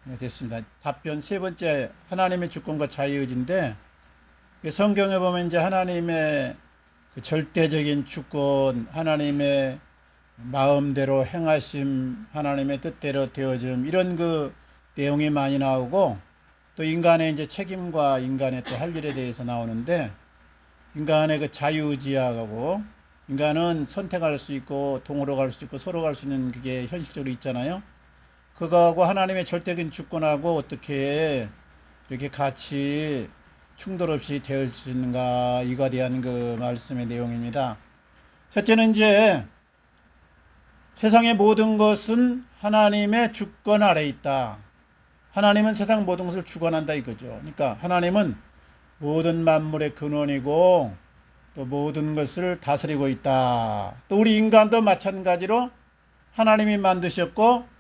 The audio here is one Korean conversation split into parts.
네, 됐습니다. 답변 세 번째, 하나님의 주권과 자유의지인데, 성경에 보면 이제 하나님의 그 절대적인 주권, 하나님의 마음대로 행하심, 하나님의 뜻대로 되어짐, 이런 그 내용이 많이 나오고, 또 인간의 이제 책임과 인간의 또 할 일에 대해서 나오는데, 인간의 그 자유의지하고, 인간은 선택할 수 있고, 동으로 갈 수 있고, 서로 갈 수 있는 그게 현실적으로 있잖아요. 그거하고 하나님의 절대적인 주권하고 어떻게 이렇게 같이 충돌 없이 되어 수 있는가, 이거에 대한 그 말씀의 내용입니다. 첫째는 이제 세상의 모든 것은 하나님의 주권 아래 있다. 하나님은 세상 모든 것을 주관한다 이거죠. 그러니까 하나님은 모든 만물의 근원이고 또 모든 것을 다스리고 있다. 또 우리 인간도 마찬가지로 하나님이 만드셨고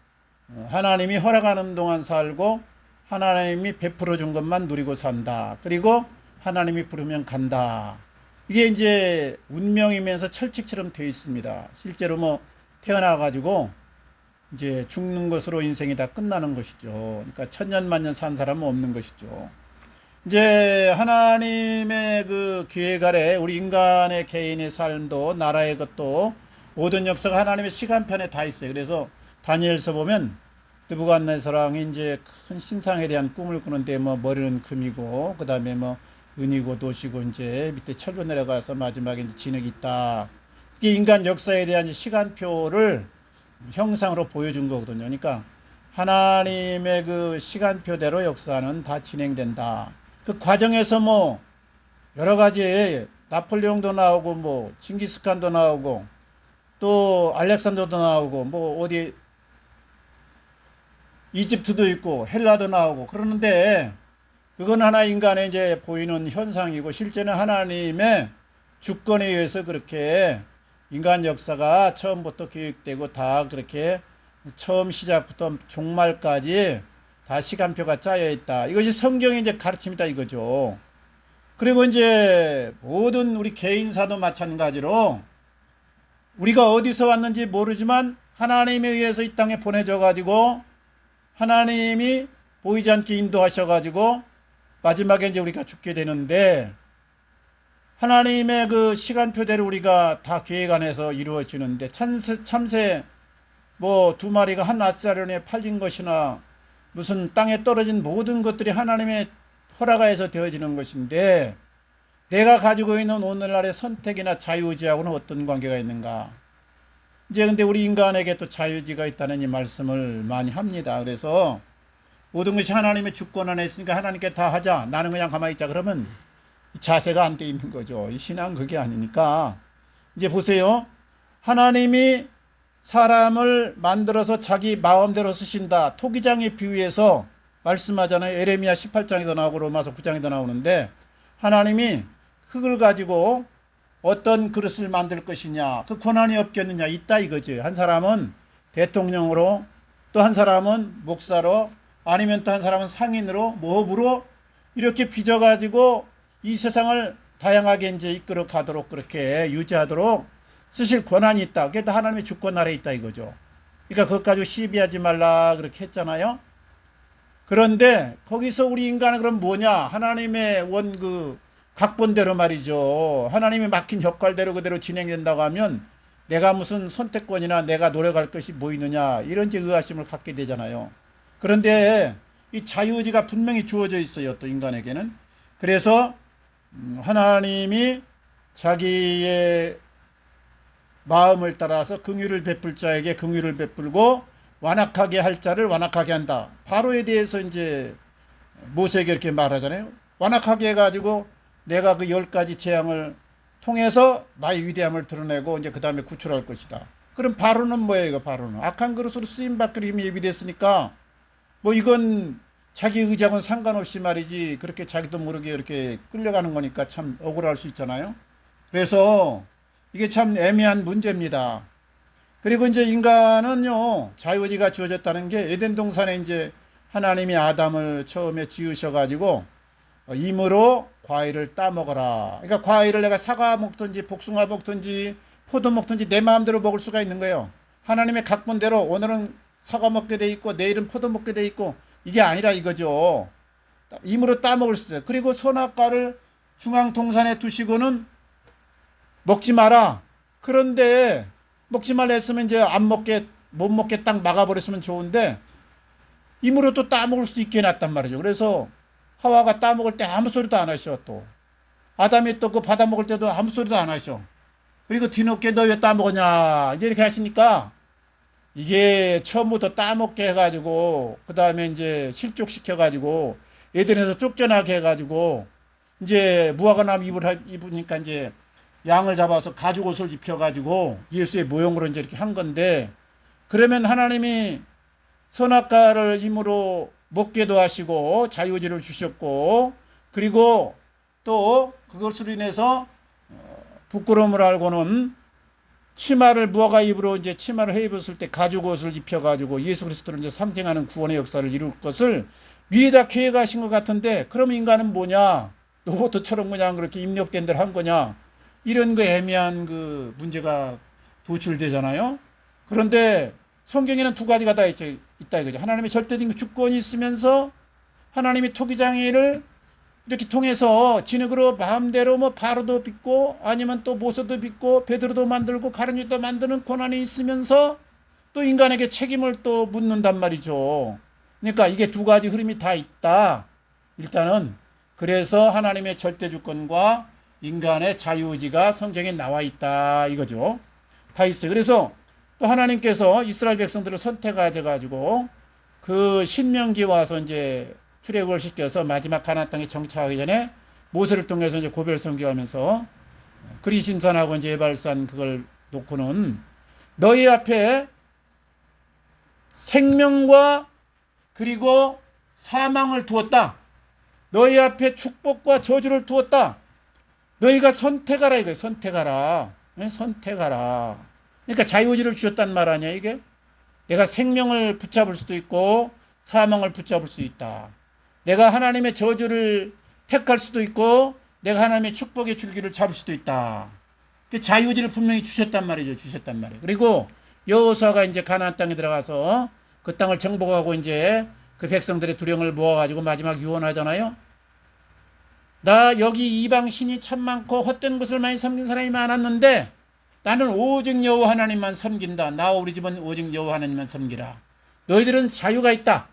하나님이 허락하는 동안 살고 하나님이 베풀어 준 것만 누리고 산다. 그리고 하나님이 부르면 간다. 이게 이제 운명이면서 철칙처럼 되어 있습니다. 실제로 뭐 태어나가지고 이제 죽는 것으로 인생이 다 끝나는 것이죠. 그러니까 천년만년 산 사람은 없는 것이죠. 이제 하나님의 그 계획 아래 우리 인간의 개인의 삶도 나라의 것도 모든 역사가 하나님의 시간편에 다 있어요. 그래서 다니엘서 보면 느부갓네살왕이 이제 큰 신상에 대한 꿈을 꾸는데 뭐 머리는 금이고 그다음에 뭐 은이고 도시고 이제 밑에 철로 내려가서 마지막에 이제 진흙이 있다. 이게 인간 역사에 대한 시간표를 형상으로 보여준 거거든요. 그러니까 하나님의 그 시간표대로 역사는 다 진행된다. 그 과정에서 뭐 여러 가지 나폴레옹도 나오고 뭐 징기스칸도 나오고 또 알렉산더도 나오고 뭐 어디 이집트도 있고 헬라도 나오고 그러는데 그건 하나 인간의 이제 보이는 현상이고 실제는 하나님의 주권에 의해서 그렇게 인간 역사가 처음부터 계획되고 다 그렇게 처음 시작부터 종말까지 다 시간표가 짜여 있다. 이것이 성경의 이제 가르침이다 이거죠. 그리고 이제 모든 우리 개인사도 마찬가지로 우리가 어디서 왔는지 모르지만 하나님에 의해서 이 땅에 보내져 가지고 하나님이 보이지 않게 인도하셔 가지고 마지막에 이제 우리가 죽게 되는데 하나님의 그 시간표대로 우리가 다 계획 안에서 이루어지는데 참새 뭐 두 마리가 한 아스라련에 팔린 것이나 무슨 땅에 떨어진 모든 것들이 하나님의 허락하에서 되어지는 것인데 내가 가지고 있는 오늘날의 선택이나 자유의지하고는 어떤 관계가 있는가? 이제 근데 우리 인간에게 또 자유의지가 있다는 이 말씀을 많이 합니다. 그래서 모든 것이 하나님의 주권 안에 있으니까 하나님께 다 하자. 나는 그냥 가만히 있자. 그러면 자세가 안 돼 있는 거죠. 이 신앙 그게 아니니까. 이제 보세요. 하나님이 사람을 만들어서 자기 마음대로 쓰신다. 토기장에 비유해서 말씀하잖아요. 에레미야 18장에도 나오고 로마서 9장에도 나오는데 하나님이 흙을 가지고 어떤 그릇을 만들 것이냐 그 권한이 없겠느냐 있다 이거지. 한 사람은 대통령으로 또 한 사람은 목사로 아니면 또 한 사람은 상인으로 모업으로 이렇게 빚어가지고 이 세상을 다양하게 이제 이끌어 가도록 그렇게 유지하도록 쓰실 권한이 있다. 그게 다 하나님의 주권 아래 있다 이거죠. 그러니까 그것 가지고 시비하지 말라 그렇게 했잖아요. 그런데 거기서 우리 인간은 그럼 뭐냐? 하나님의 원 그 각본대로 말이죠. 하나님이 막힌 젓갈대로 그대로 진행된다고 하면 내가 무슨 선택권이나 내가 노력할 것이 뭐 있느냐 이런 의아심을 갖게 되잖아요. 그런데 이 자유의지가 분명히 주어져 있어요. 또 인간에게는. 그래서 하나님이 자기의 마음을 따라서 긍휼을 베풀 자에게 긍휼을 베풀고 완악하게 할 자를 완악하게 한다. 바로에 대해서 이제 모세에게 이렇게 말하잖아요. 완악하게 해가지고 내가 그 10가지 재앙을 통해서 나의 위대함을 드러내고 이제 그 다음에 구출할 것이다. 그럼 바로는 뭐예요? 이거 바로는 악한 그릇으로 쓰임 받기로 이미 예비됐으니까 뭐 이건 자기 의지하고는 상관없이 말이지 그렇게 자기도 모르게 이렇게 끌려가는 거니까 참 억울할 수 있잖아요. 그래서 이게 참 애매한 문제입니다. 그리고 이제 인간은요, 자유의지가 주어졌다는 게 에덴 동산에 이제 하나님이 아담을 처음에 지으셔가지고 임으로 과일을 따먹어라. 그러니까 과일을 내가 사과 먹든지 복숭아 먹든지 포도 먹든지 내 마음대로 먹을 수가 있는 거예요. 하나님의 각본대로 오늘은 사과 먹게 돼 있고 내일은 포도 먹게 돼 있고 이게 아니라 이거죠. 임으로 따먹을 수 있어요. 그리고 선악과를 중앙동산에 두시고는 먹지 마라. 그런데 먹지 말라 했으면 이제 못 먹게 딱 막아버렸으면 좋은데 임으로 또 따먹을 수 있게 해놨단 말이죠. 그래서 하와가 따먹을 때 아무 소리도 안 하셔. 또 아담이 또 그 받아먹을 때도 아무 소리도 안 하셔. 그리고 뒤늦게 너 왜 따먹었냐 이제 이렇게 하시니까 이게 처음부터 따먹게 해가지고 그 다음에 이제 실족시켜가지고 에덴에서 쫓겨나게 해가지고 이제 무화과나무 입으니까 이제 양을 잡아서 가죽 옷을 입혀가지고 예수의 모형으로 이제 이렇게 한 건데, 그러면 하나님이 선악과를 힘으로 먹게도 하시고 자유지를 주셨고, 그리고 또 그것으로 인해서 부끄러움을 알고는 치마를 무화과 잎으로 이제 치마를 해 입었을 때 가죽 옷을 입혀가지고 예수 그리스도를 이제 상징하는 구원의 역사를 이룰 것을 미리 다 계획하신 것 같은데, 그럼 인간은 뭐냐? 로봇처럼 그냥 그렇게 입력된 대로 한 거냐? 이런 그 애매한 그 문제가 도출되잖아요. 그런데 성경에는 두 가지가 다 있다 이거죠. 하나님의 절대적인 주권이 있으면서 하나님이 토기장애를 이렇게 통해서 진흙으로 마음대로 뭐 바로도 빚고 아니면 또 모세도 빚고 베드로도 만들고 가룟유다도 만드는 권한이 있으면서 또 인간에게 책임을 또 묻는단 말이죠. 그러니까 이게 두 가지 흐름이 다 있다. 일단은 그래서 하나님의 절대 주권과 인간의 자유의지가 성경에 나와 있다 이거죠. 다 있어요. 그래서 또 하나님께서 이스라엘 백성들을 선택하셔가지고 그 신명기 와서 이제 출애굽을 시켜서 마지막 가나안 땅에 정착하기 전에 모세를 통해서 이제 고별 선교하면서 그리심산하고 이제 예발산 그걸 놓고는 너희 앞에 생명과 그리고 사망을 두었다. 너희 앞에 축복과 저주를 두었다. 너희가 선택하라 이거예요. 선택하라. 네? 선택하라. 그러니까 자유의지를 주셨단 말 아니야 이게. 내가 생명을 붙잡을 수도 있고 사망을 붙잡을 수 있다. 내가 하나님의 저주를 택할 수도 있고 내가 하나님의 축복의 줄기를 잡을 수도 있다. 자유의지를 분명히 주셨단 말이죠. 주셨단 말이에요. 그리고 여호수아가 이제 가나안 땅에 들어가서 그 땅을 정복하고 이제 그 백성들의 두령을 모아가지고 마지막 유언하잖아요. 나 여기 이방 신이 참 많고 헛된 것을 많이 섬긴 사람이 많았는데 나는 오직 여호와 하나님만 섬긴다. 나와 우리 집은 오직 여호와 하나님만 섬기라. 너희들은 자유가 있다.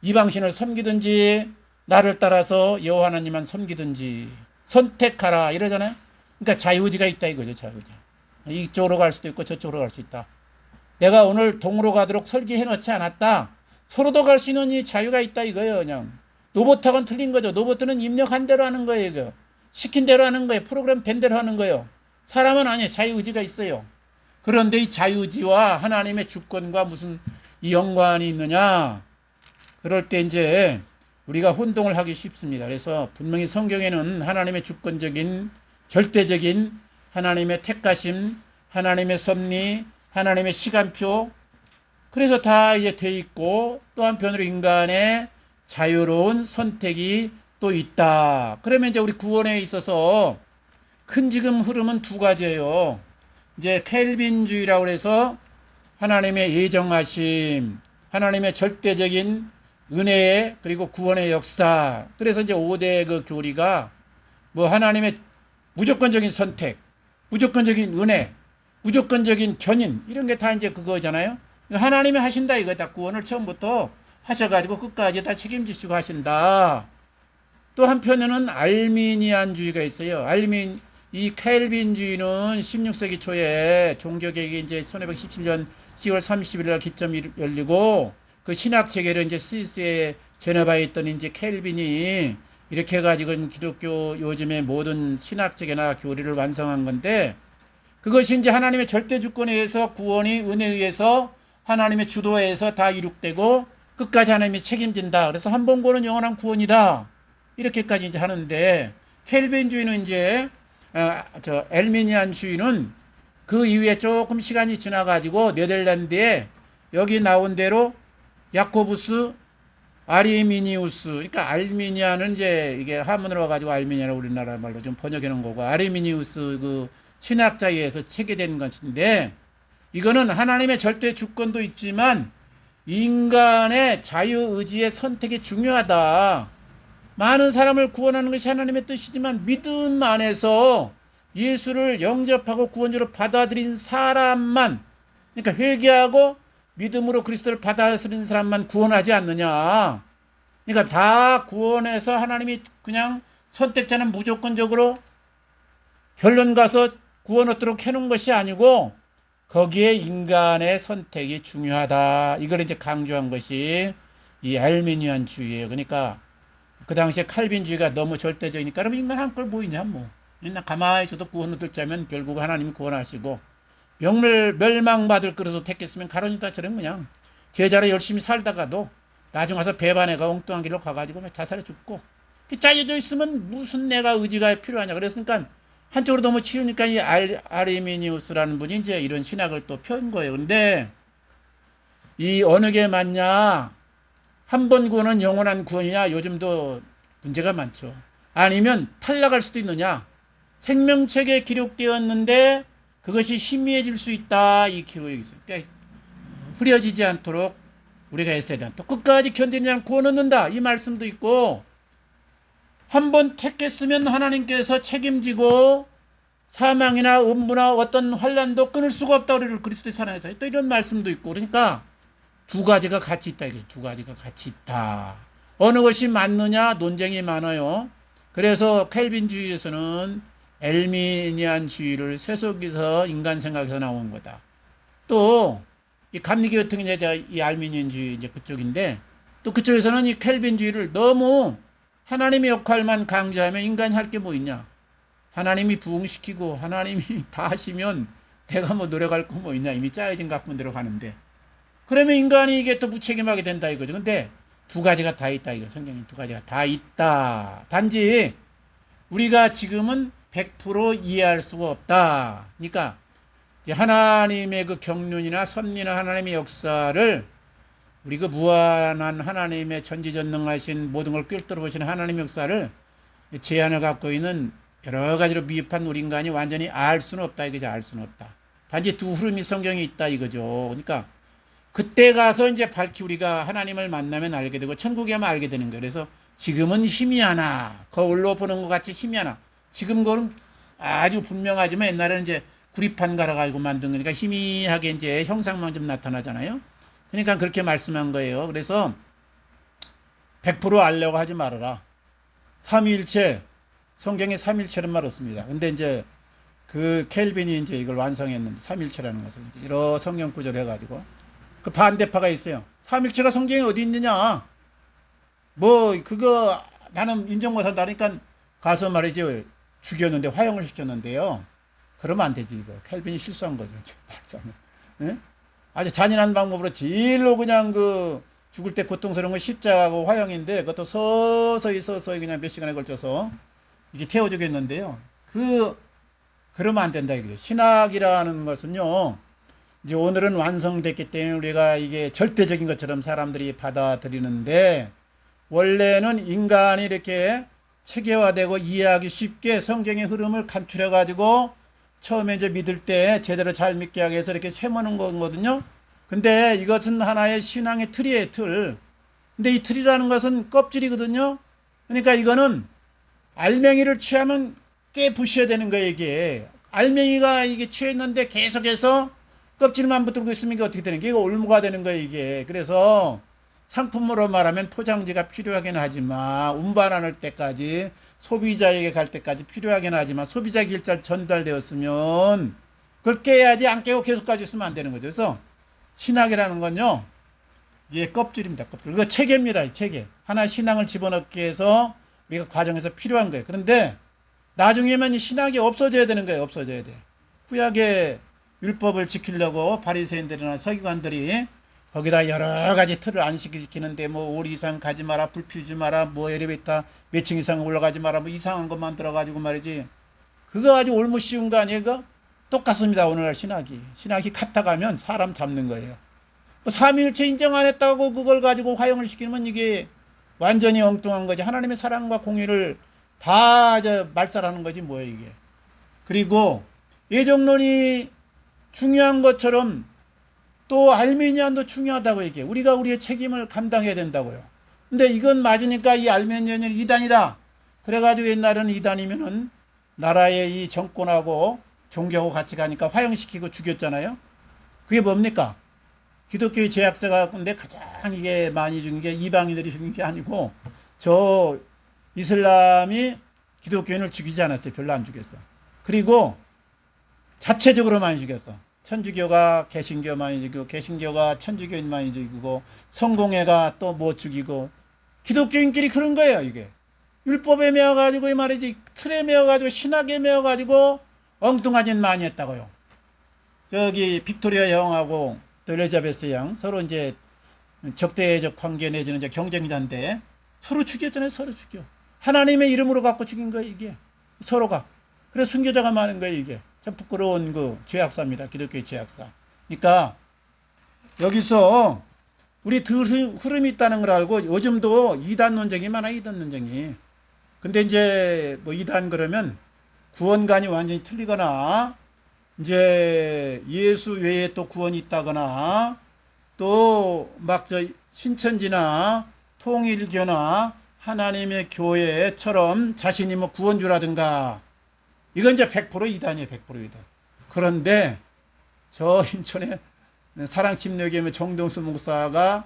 이방신을 섬기든지 나를 따라서 여호와 하나님만 섬기든지 선택하라 이러잖아요. 그러니까 자유의지가 있다 이거죠. 자유의지. 이쪽으로 갈 수도 있고 저쪽으로 갈 수 있다. 내가 오늘 동으로 가도록 설계해 놓지 않았다. 서로도 갈 수 있는 이 자유가 있다 이거예요. 그냥 로봇하고는 틀린 거죠. 로봇은 입력한 대로 하는 거예요. 이거. 시킨 대로 하는 거예요. 프로그램 된 대로 하는 거예요. 사람은 아니에요. 자유의지가 있어요. 그런데 이 자유의지와 하나님의 주권과 무슨 이 연관이 있느냐? 그럴 때 이제 우리가 혼동을 하기 쉽습니다. 그래서 분명히 성경에는 하나님의 주권적인 절대적인 하나님의 택하심, 하나님의 섭리, 하나님의 시간표, 그래서 다 이제 돼 있고 또 한편으로 인간의 자유로운 선택이 또 있다. 그러면 이제 우리 구원에 있어서 큰 지금 흐름은 두 가지예요. 이제 켈빈주의라고 해서 하나님의 예정하심, 하나님의 절대적인 은혜, 그리고 구원의 역사. 그래서 이제 5대 그 교리가 뭐 하나님의 무조건적인 선택, 무조건적인 은혜, 무조건적인 견인, 이런 게 다 이제 그거잖아요. 하나님이 하신다 이거 다 구원을 처음부터 하셔가지고 끝까지 다 책임지시고 하신다. 또 한편에는 알미니안주의가 있어요. 이 켈빈주의는 16세기 초에 종교개혁이 이제 1517년 10월 30일 날 기점이 열리고 그 신학 체계를 이제 스위스에 제네바에 있던 이제 켈빈이 이렇게 해가지고 기독교 요즘의 모든 신학 체계나 교리를 완성한 건데, 그것이 이제 하나님의 절대 주권에 의해서 구원이 은혜에 의해서 하나님의 주도에 의해서 다 이룩되고 끝까지 하나님이 책임진다. 그래서 한 번 구원은 영원한 구원이다. 이렇게까지 이제 하는데, 켈빈주의는 이제 엘미니안주의는 그 이후에 조금 시간이 지나가지고 네덜란드에 여기 나온 대로 야코부스 아리미니우스, 그러니까 알미니아는 이제 이게 한문으로 와가지고 알미니아를 우리나라 말로 좀 번역해 놓은 거고, 아리미니우스 그 신학자에 의해서 체계된 것인데, 이거는 하나님의 절대 주권도 있지만 인간의 자유의지의 선택이 중요하다. 많은 사람을 구원하는 것이 하나님의 뜻이지만 믿음 안에서 예수를 영접하고 구원주로 받아들인 사람만, 그러니까 회개하고 믿음으로 그리스도를 받아들인 사람만 구원하지 않느냐. 그러니까 다 구원해서 하나님이 그냥 선택자는 무조건적으로 결론 가서 구원 얻도록 해놓은 것이 아니고 거기에 인간의 선택이 중요하다. 이걸 이제 강조한 것이 이 알미니안주의예요. 그러니까 그 당시에 칼빈주의가 너무 절대적이니까 그럼 인간 한 걸 보이냐 뭐. 맨날 가만히 있어도 구원 얻을 자면 결국 하나님이 구원하시고 멸망받을 그릇으로 택했으면 가론유다처럼 그냥 제자로 열심히 살다가도 나중 와서 배반해가 엉뚱한 길로 가가지고 자살해 죽고 짜여져 있으면 무슨 내가 의지가 필요하냐. 그랬으니까 한쪽으로 너무 치우니까 이 아르미니우스라는 분이 이제 이런 신학을 또 편 거예요. 근데 이 어느 게 맞냐? 한 번 구원은 영원한 구원이냐? 요즘도 문제가 많죠. 아니면 탈락할 수도 있느냐? 생명책에 기록되었는데 그것이 희미해질 수 있다. 이 기록이 있어요. 그러니까 흐려지지 않도록 우리가 애써야 된다. 끝까지 견디는 자는 구원 얻는다. 이 말씀도 있고 한 번 택했으면 하나님께서 책임지고 사망이나 음부나 어떤 환난도 끊을 수가 없다. 우리를 그리스도의 사랑에서 또 이런 말씀도 있고 그러니까 두 가지가 같이 있다. 이게 두 가지가 같이 있다. 어느 것이 맞느냐 논쟁이 많아요. 그래서 켈빈주의에서는 엘미니안주의를 세속에서 인간 생각에서 나온 거다. 또 이 감리교 같은 게 이제 이 알미니안주의 이제 그쪽인데 또 그쪽에서는 이 켈빈주의를 너무 하나님의 역할만 강조하면 인간이 할 게 뭐 있냐? 하나님이 부흥시키고 하나님이 다 하시면 내가 뭐 노력할 거 뭐 있냐? 이미 짜여진 각본대로 가는데 그러면 인간이 이게 또 무책임하게 된다 이거죠. 근데 두 가지가 다 있다 이거 성경에 두 가지가 다 있다. 단지 우리가 지금은 100% 이해할 수가 없다. 그러니까 하나님의 그 경륜이나 섭리나 하나님의 역사를 우리 그 무한한 하나님의 전지전능하신 모든 걸 꿰뚫어 보시는 하나님의 역사를 제한을 갖고 있는 여러 가지로 미흡한 우리 인간이 완전히 알 수는 없다 이거죠. 알 수는 없다. 단지 두 흐름이 성경에 있다 이거죠. 그러니까 그때 가서 이제 밝히 우리가 하나님을 만나면 알게 되고 천국에 가면 알게 되는 거예요. 그래서 지금은 희미하나 거울로 보는 것 같이 희미하나 지금 그건 아주 분명하지만 옛날에는 이제 구리판 갈아가지고 만든 거니까 희미하게 이제 형상만 좀 나타나잖아요. 그러니까 그렇게 말씀한 거예요. 그래서 100% 알려고 하지 말아라. 삼위일체, 성경에 삼위일체는 말 없습니다. 근데 이제 그 켈빈이 이제 이걸 완성했는데 삼위일체라는 것을 이제 여러 성경 구절을 해가지고 그 반대파가 있어요. 삼위일체가 성경에 어디 있느냐? 뭐 그거 나는 인정 못한다니까 가서 말이지 죽였는데 화형을 시켰는데요. 그러면 안 되지 이거. 켈빈이 실수한 거죠. 예? 아주 잔인한 방법으로 제일로 그냥 그 죽을 때 고통스러운 건 십자가하고 화형인데 그것도 서서히 그냥 몇 시간에 걸쳐서 이게 태워 주겠는데요. 그러면 안 된다 이거죠. 신학이라는 것은요. 이제 오늘은 완성됐기 때문에 우리가 이게 절대적인 것처럼 사람들이 받아들이는데 원래는 인간이 이렇게 체계화되고 이해하기 쉽게 성경의 흐름을 간추려 가지고 처음에 이제 믿을 때 제대로 잘 믿게 하기 위해서 이렇게 세우는 거거든요. 근데 이것은 하나의 신앙의 틀이에요, 틀. 근데 이 틀이라는 것은 껍질이거든요. 그러니까 이거는 알맹이를 취하면 꽤 부셔야 되는 거예요, 이게. 알맹이가 이게 취했는데 계속해서 껍질만 붙들고 있으면 이게 어떻게 되는 게 이거 올무가 되는 거예요, 이게. 그래서 상품으로 말하면 포장지가 필요하긴 하지만 운반할 때까지 소비자에게 갈 때까지 필요하긴 하지만 소비자에게 일단 전달되었으면 그걸 깨야지 안 깨고 계속 가지고 있으면 안 되는 거죠. 그래서 신학이라는 건요. 이게 껍질입니다. 껍질. 이거 체계입니다. 체계. 하나의 신앙을 집어넣기 위해서 우리가 과정에서 필요한 거예요. 그런데 나중에는 이 신학이 없어져야 되는 거예요. 없어져야 돼. 구약의 율법을 지키려고 바리새인들이나 서기관들이 거기다 여러 가지 틀을 안식시키는데 뭐 오리 이상 가지 마라, 불 피우지 마라, 뭐 엘리베이터 몇 층 이상 올라가지 마라, 뭐 이상한 것 만들어가지고 말이지. 그거 아주 올무 쉬운 거 아니에요? 그거? 똑같습니다. 오늘날 신학이. 신학이 갔다 가면 사람 잡는 거예요. 뭐 삼위일체 인정 안 했다고 그걸 가지고 화형을 시키면 이게 완전히 엉뚱한 거지. 하나님의 사랑과 공의를 다 말살하는 거지 뭐예요 이게. 그리고 예정론이 중요한 것처럼 또 알메니안도 중요하다고 얘기해. 우리가 우리의 책임을 감당해야 된다고요. 근데 이건 맞으니까 이 알메니안은 이단이다. 그래가지고 옛날에는 이단이면은 나라의 이 정권하고 종교하고 같이 가니까 화형시키고 죽였잖아요. 그게 뭡니까? 기독교의 제약사가 근데 가장 이게 많이 죽인 게 이방인들이 죽인 게 아니고 저 이슬람이 기독교인을 죽이지 않았어요. 별로 안 죽였어. 그리고 자체적으로 많이 죽였어. 천주교가 개신교 많이 죽이고 개신교가 천주교인 많이 죽이고 성공회가 또 뭐 죽이고 기독교인끼리 그런 거예요. 이게 율법에 매어가지고 이 말이지 틀에 매어가지고 신학에 매어가지고 엉뚱한 짓 많이 했다고요. 저기 빅토리아 여왕하고 또 엘리자베스 양 서로 이제 적대적 관계 내지는 이제 경쟁자인데 서로 죽였잖아요. 서로 죽여. 하나님의 이름으로 갖고 죽인 거예요. 이게 서로가. 그래서 순교자가 많은 거예요. 이게 참 부끄러운 그 죄악사입니다. 기독교의 죄악사. 그러니까 여기서 우리 흐름이 있다는 걸 알고 요즘도 이단 논쟁이 많아요. 이단 논쟁이. 근데 이제 뭐 이단 그러면 구원관이 완전히 틀리거나 이제 예수 외에 또 구원이 있다거나 또 막 저 신천지나 통일교나 하나님의 교회처럼 자신이 뭐 구원주라든가 이건 이제 100% 이단이에요. 100% 이단. 그런데 저 인천에 사랑침례교회 정동수 목사가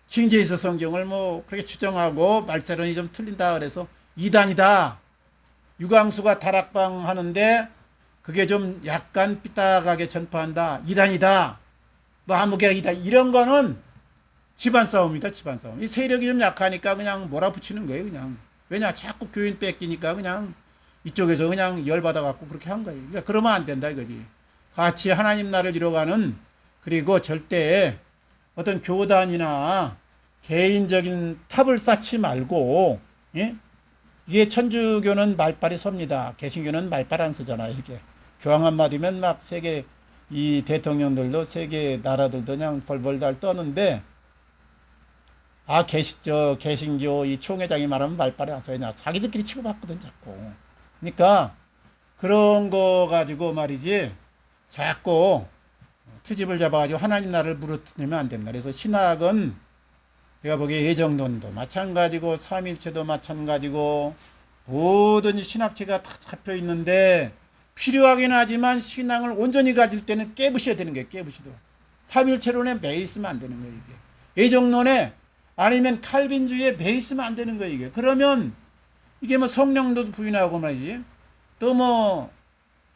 킹제이스 성경을 뭐 그렇게 추정하고 말세론이 좀 틀린다 그래서 이단이다. 유광수가 다락방 하는데 그게 좀 약간 삐딱하게 전파한다. 이단이다. 뭐 아무개가 이단. 이런 거는 집안 싸움이다. 집안 싸움. 이 세력이 좀 약하니까 그냥 몰아붙이는 거예요. 그냥. 왜냐 자꾸 교인 뺏기니까 그냥 이쪽에서 그냥 열받아 갖고 그렇게 한 거예요. 그러니까 그러면 안 된다 이거지. 같이 하나님 나라를 이뤄가는 그리고 절대 어떤 교단이나 개인적인 탑을 쌓지 말고 예? 이게 천주교는 말빨이 섭니다. 개신교는 말빨 안 쓰잖아요. 이게 교황 한마디면 막 세계 이 대통령들도 세계 나라들도 그냥 벌벌 떠는데 개신교 이 총회장이 말하면 말빨이 안 써요. 자기들끼리 치고받거든 자꾸. 그러니까 그런 거 가지고 말이지 자꾸 트집을 잡아가지고 하나님 나라를 무너뜨리면 안 됩니다. 그래서 신학은 제가 보기에 예정론도 마찬가지고 삼일체도 마찬가지고 모든 신학체가 다 잡혀 있는데 필요하긴 하지만 신앙을 온전히 가질 때는 깨부셔야 되는 거예요. 깨부시도. 삼일체론에 매 있으면 안 되는 거예요. 이게 예정론에 아니면 칼빈주의에 매 있으면 안 되는 거예요. 이게 그러면 이게 뭐 성령도 부인하고 말이지 또 뭐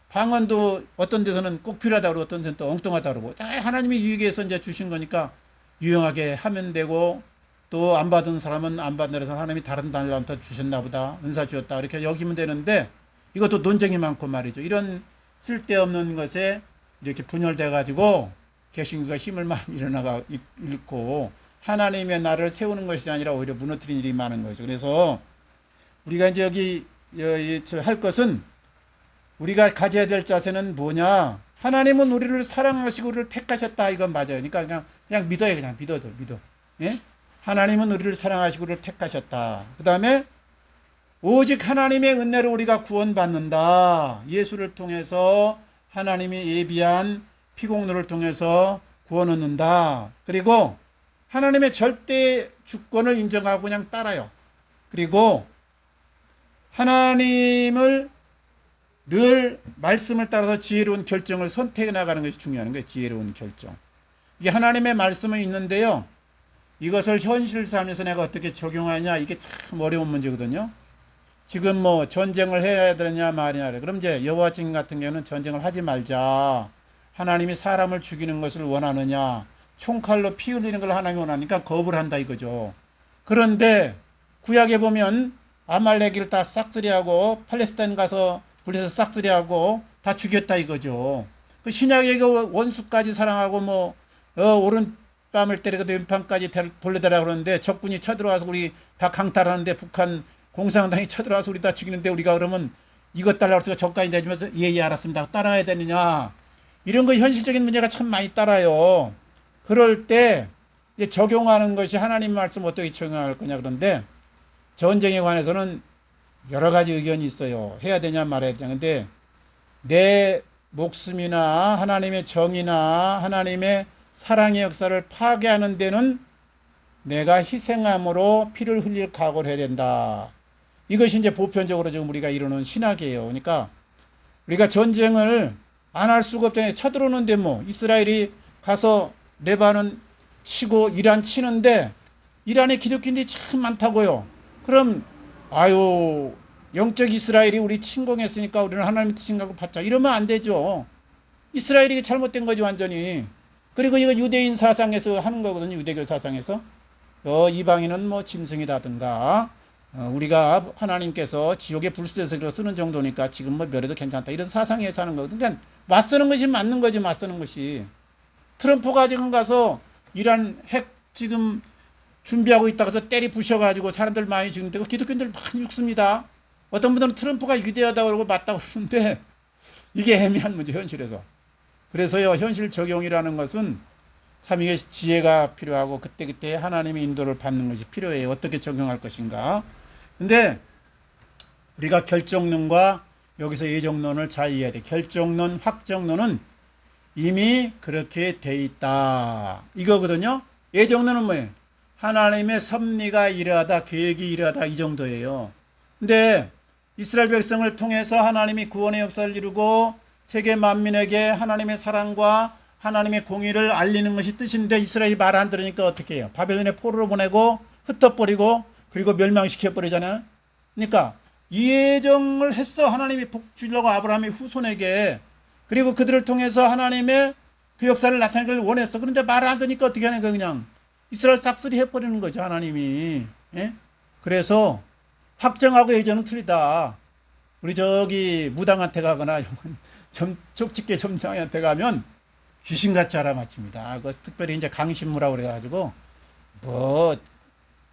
방언도 어떤 데서는 꼭 필요하다고 그러고 어떤 데서는 또 엉뚱하다고 그러고 다 하나님이 유익해서 이제 주신 거니까 유용하게 하면 되고 또 안 받은 사람은 안 받는 데서 하나님이 다른 사람한테 주셨나 보다 은사 주었다 이렇게 여기면 되는데 이것도 논쟁이 많고 말이죠. 이런 쓸데없는 것에 이렇게 분열돼 가지고 개신교가 힘을 많이 잃고 하나님의 나라를 세우는 것이 아니라 오히려 무너뜨리는 일이 많은 거죠. 그래서 우리가 이제 여기 할 것은 우리가 가져야 될 자세는 뭐냐? 하나님은 우리를 사랑하시고 우리를 택하셨다. 이건 맞아요. 그러니까 그냥 믿어요. 그냥 믿어. 예? 하나님은 우리를 사랑하시고 우리를 택하셨다. 그 다음에 오직 하나님의 은혜로 우리가 구원받는다. 예수를 통해서 하나님이 예비한 피공로를 통해서 구원 얻는다. 그리고 하나님의 절대 주권을 인정하고 그냥 따라요. 그리고 하나님을 늘 말씀을 따라서 지혜로운 결정을 선택해 나가는 것이 중요한 거예요. 지혜로운 결정. 이게 하나님의 말씀은 있는데요. 이것을 현실 삶에서 내가 어떻게 적용하냐 이게 참 어려운 문제거든요. 지금 뭐 전쟁을 해야 되느냐 말이냐. 그럼 이제 여호와 증인 같은 경우는 전쟁을 하지 말자. 하나님이 사람을 죽이는 것을 원하느냐. 총칼로 피 흘리는 걸 하나님이 원하니까 거부를 한다 이거죠. 그런데 구약에 보면 아말렉을 다 싹쓸이하고 팔레스타인 가서 불에서 싹쓸이하고 다 죽였다 이거죠. 그 신약의 원수까지 사랑하고 뭐 오른뺨을 때리고 왼편까지 돌려달라 그러는데 적군이 쳐들어와서 우리 다 강탈하는데 북한 공산당이 쳐들어와서 우리 다 죽이는데 우리가 그러면 이것 달라고 해서 적까지 내주면서 예 알았습니다 따라야 되느냐 이런 거 현실적인 문제가 참 많이 따라요. 그럴 때 이제 적용하는 것이 하나님 말씀 어떻게 적용할 거냐 그런데 전쟁에 관해서는 여러 가지 의견이 있어요. 해야 되냐 말아야 되냐. 근데 내 목숨이나 하나님의 정의나 하나님의 사랑의 역사를 파괴하는 데는 내가 희생함으로 피를 흘릴 각오를 해야 된다. 이것이 이제 보편적으로 지금 우리가 이루는 신학이에요. 그러니까 우리가 전쟁을 안 할 수가 없잖아요. 쳐들어오는데 뭐 이스라엘이 가서 레바논 치고 이란 치는데 이란에 기독교인들이 참 많다고요. 그럼 아유 영적 이스라엘이 우리 침공했으니까 우리는 하나님의 뜻인가 받자 이러면 안 되죠. 이스라엘이 잘못된 거지 완전히. 그리고 이거 유대인 사상에서 하는 거거든요. 유대교 사상에서 이방인은 뭐 짐승이라든가 우리가 하나님께서 지옥의 불수에서 쓰는 정도니까 지금 뭐 멸해도 괜찮다 이런 사상에서 하는 거거든요. 그러니까 맞서는 것이 맞는 거지. 맞서는 것이. 트럼프가 지금 가서 이란 핵 지금 준비하고 있다가 서 때리 부셔가지고 사람들 많이 죽는데 기독교인들 많이 죽습니다. 어떤 분들은 트럼프가 위대하다고 그러고 맞다고 그러는데 이게 애매한 문제 현실에서. 그래서요 현실 적용이라는 것은 삼위의 지혜가 필요하고 그때그때 하나님의 인도를 받는 것이 필요해요. 어떻게 적용할 것인가. 근데 우리가 결정론과 여기서 예정론을 잘 이해해야 돼. 결정론, 확정론은 이미 그렇게 돼 있다. 이거거든요. 예정론은 뭐예요? 하나님의 섭리가 이러하다, 계획이 이러하다 이 정도예요. 근데 이스라엘 백성을 통해서 하나님이 구원의 역사를 이루고 세계 만민에게 하나님의 사랑과 하나님의 공의를 알리는 것이 뜻인데 이스라엘이 말 안 들으니까 어떻게 해요? 바벨론에 포로로 보내고 흩어버리고 그리고 멸망시켜버리잖아요. 그러니까 이 예정을 했어. 하나님이 복 주려고 아브라함의 후손에게. 그리고 그들을 통해서 하나님의 그 역사를 나타내기를 원했어. 그런데 말 안 듣니까 어떻게 하는 거야? 그냥 이스라엘 싹쓸이 해버리는 거죠. 하나님이. 예? 그래서 확정하고 예정은 틀리다. 우리 저기 무당한테 가거나 족집게 점장한테 가면 귀신같이 알아맞힙니다. 그 특별히 이제 강신무라고 그래가지고 뭐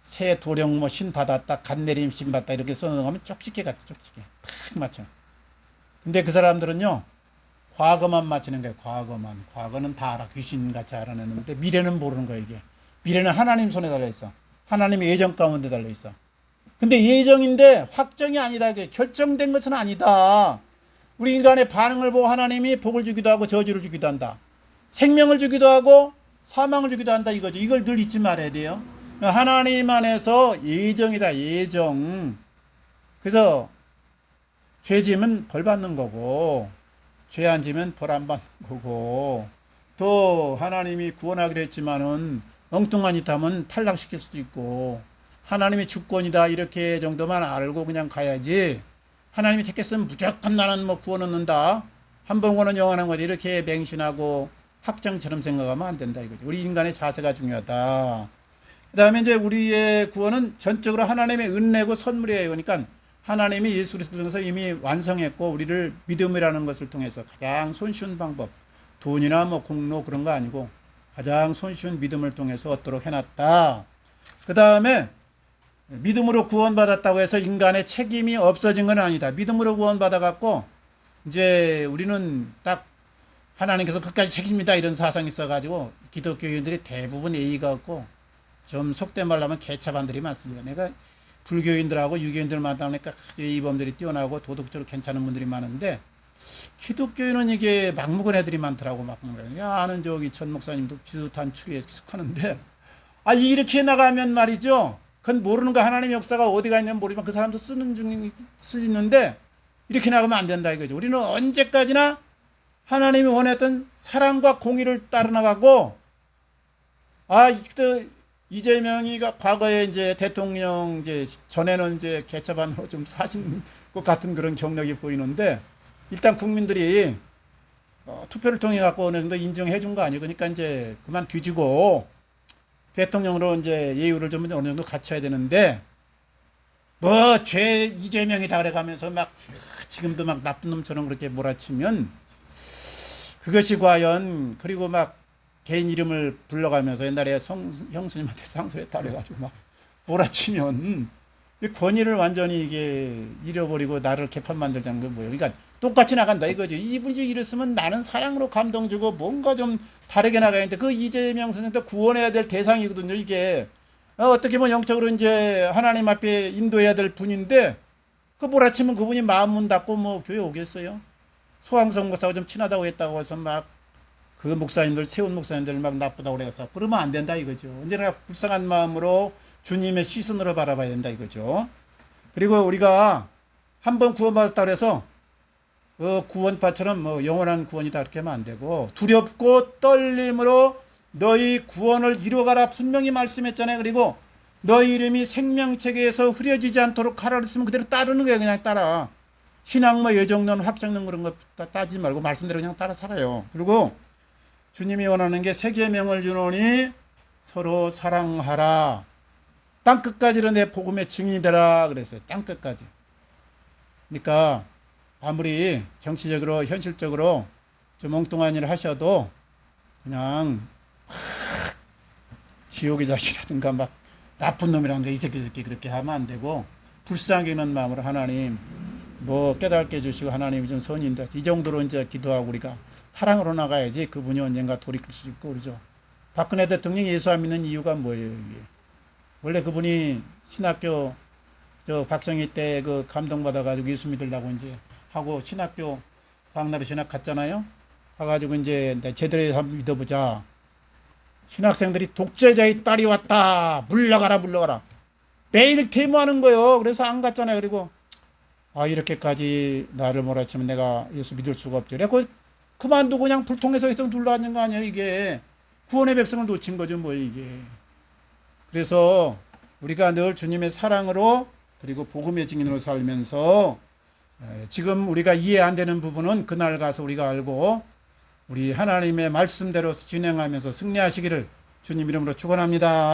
새 도령 뭐 신 받았다, 간내림 신 받았다 이렇게 써놓으면 쪽집게 같아. 쪽집게 팍 맞춰. 근데 그 사람들은요 과거만 맞히는 거예요. 과거만. 과거는 다 알아. 귀신같이 알아내는데 미래는 모르는 거예요. 이게 미래는 하나님 손에 달려있어. 하나님의 예정 가운데 달려있어. 근데 예정인데 확정이 아니다. 이게 결정된 것은 아니다. 우리 인간의 반응을 보고 하나님이 복을 주기도 하고 저주를 주기도 한다. 생명을 주기도 하고 사망을 주기도 한다 이거죠. 이걸 늘 잊지 말아야 돼요. 하나님 안에서 예정이다. 예정. 그래서 죄 지면 벌 받는 거고 죄 안 지면 벌 안 받는 거고 또 하나님이 구원하기로 했지만은 엉뚱한 짓 하면 탈락시킬 수도 있고 하나님의 주권이다 이렇게 정도만 알고 그냥 가야지 하나님이 택했으면 무조건 나는 뭐 구원 얻는다 한 번 구원은 영원한 거지 이렇게 맹신하고 확정처럼 생각하면 안 된다 이거죠. 우리 인간의 자세가 중요하다. 그 다음에 이제 우리의 구원은 전적으로 하나님의 은혜고 선물이에요. 그러니까 하나님이 예수 그리스도 통해서 이미 완성했고 우리를 믿음이라는 것을 통해서 가장 손쉬운 방법 돈이나 뭐 공로 그런 거 아니고 가장 손쉬운 믿음을 통해서 얻도록 해놨다. 그 다음에 믿음으로 구원받았다고 해서 인간의 책임이 없어진 건 아니다. 믿음으로 구원받아갖고 이제 우리는 딱 하나님께서 끝까지 책임이다 이런 사상이 있어가지고 기독교인들이 대부분 예의가 없고 좀 속된 말로 하면 개차반들이 많습니다. 내가 불교인들하고 유교인들 만나니까 예의범들이 뛰어나고 도덕적으로 괜찮은 분들이 많은데 기독교인은 이게 막무가내 애들이 많더라고. 막무가내. 야 아는 저기 전 목사님도 비슷한 추리에 속하는데 이렇게 나가면 말이죠. 그건 모르는 거 하나님의 역사가 어디가 있냐면 모르지만 그 사람도 쓰는데 이렇게 나가면 안 된다 이거죠. 우리는 언제까지나 하나님이 원했던 사랑과 공의를 따라 나가고 이재명이가 과거에 이제 대통령 이제 전에는 이제 개차반으로 좀 사신 것 같은 그런 경력이 보이는데 일단 국민들이 투표를 통해 갖고 어느 정도 인정해 준 거 아니에요. 그러니까 이제 그만 뒤지고 대통령으로 이제 예우를 좀 어느 정도 갖춰야 되는데 뭐 죄 이재명이다 그래가면서 막 지금도 막 나쁜 놈처럼 그렇게 몰아치면 그것이 과연 그리고 막 개인 이름을 불러가면서 옛날에 형수님한테 상소했다 그래가지고 막 몰아치면 권위를 완전히 이게 잃어버리고 나를 개판 만들자는 게 뭐예요. 그러니까 똑같이 나간다 이거지. 이분이 이랬으면 나는 사랑으로 감동 주고 뭔가 좀 다르게 나가야 하는데 그 이재명 선생도 구원해야 될 대상이거든요. 이게 어떻게 보면 영적으로 이제 하나님 앞에 인도해야 될 분인데 그 몰아치면 그분이 마음 문 닫고 뭐 교회 오겠어요. 소황성 목사가 좀 친하다고 했다고 해서 막 그 목사님들, 세운 목사님들 막 나쁘다고 그래서 그러면 안 된다 이거죠. 언제나 불쌍한 마음으로 주님의 시선으로 바라봐야 된다 이거죠. 그리고 우리가 한번 구원받았다 그래서 그 구원파처럼 뭐 영원한 구원이다 그렇게 하면 안 되고, 두렵고 떨림으로 너희 구원을 이루어가라 분명히 말씀했잖아요. 그리고 너희 이름이 생명책에서 흐려지지 않도록 하라 그랬으면 그대로 따르는 거예요. 그냥 따라. 신앙 뭐 예정론 확정론 그런 거 따지지 말고 말씀대로 그냥 따라 살아요. 그리고 주님이 원하는 게 새 계명을 주노니 서로 사랑하라. 땅끝까지로 내 복음의 증인이 되라 그랬어요. 땅끝까지. 그러니까 아무리 정치적으로 현실적으로 좀 엉뚱한 일을 하셔도 그냥 지옥의 자식이라든가 막 나쁜 놈이라든가 이 새끼 그렇게 하면 안 되고, 불쌍히 여기는 마음으로 하나님 뭐 깨닫게 해주시고 하나님 좀 선인다 이 정도로 이제 기도하고 우리가 사랑으로 나가야지 그분이 언젠가 돌이킬 수 있고 그러죠. 박근혜 대통령이 예수 안 믿는 이유가 뭐예요? 이게 원래 그분이 신학교 저 박정희 때 그 감동받아가지고 예수 믿으려고 이제 하고 신학교 박나루 신학 갔잖아요. 가가지고 이제 제대로 한번 믿어보자. 신학생들이 독재자의 딸이 왔다. 물러가라 물러가라. 매일 데모하는 거예요. 그래서 안 갔잖아요. 그리고 이렇게까지 나를 몰아치면 내가 예수 믿을 수가 없죠. 그래서 그만두고 그냥 불통에서 계속 눌러앉는 거 아니에요. 이게 구원의 백성을 놓친 거죠. 뭐 이게. 그래서 우리가 늘 주님의 사랑으로 그리고 복음의 증인으로 살면서 지금 우리가 이해 안 되는 부분은 그날 가서 우리가 알고 우리 하나님의 말씀대로 진행하면서 승리하시기를 주님 이름으로 축원합니다.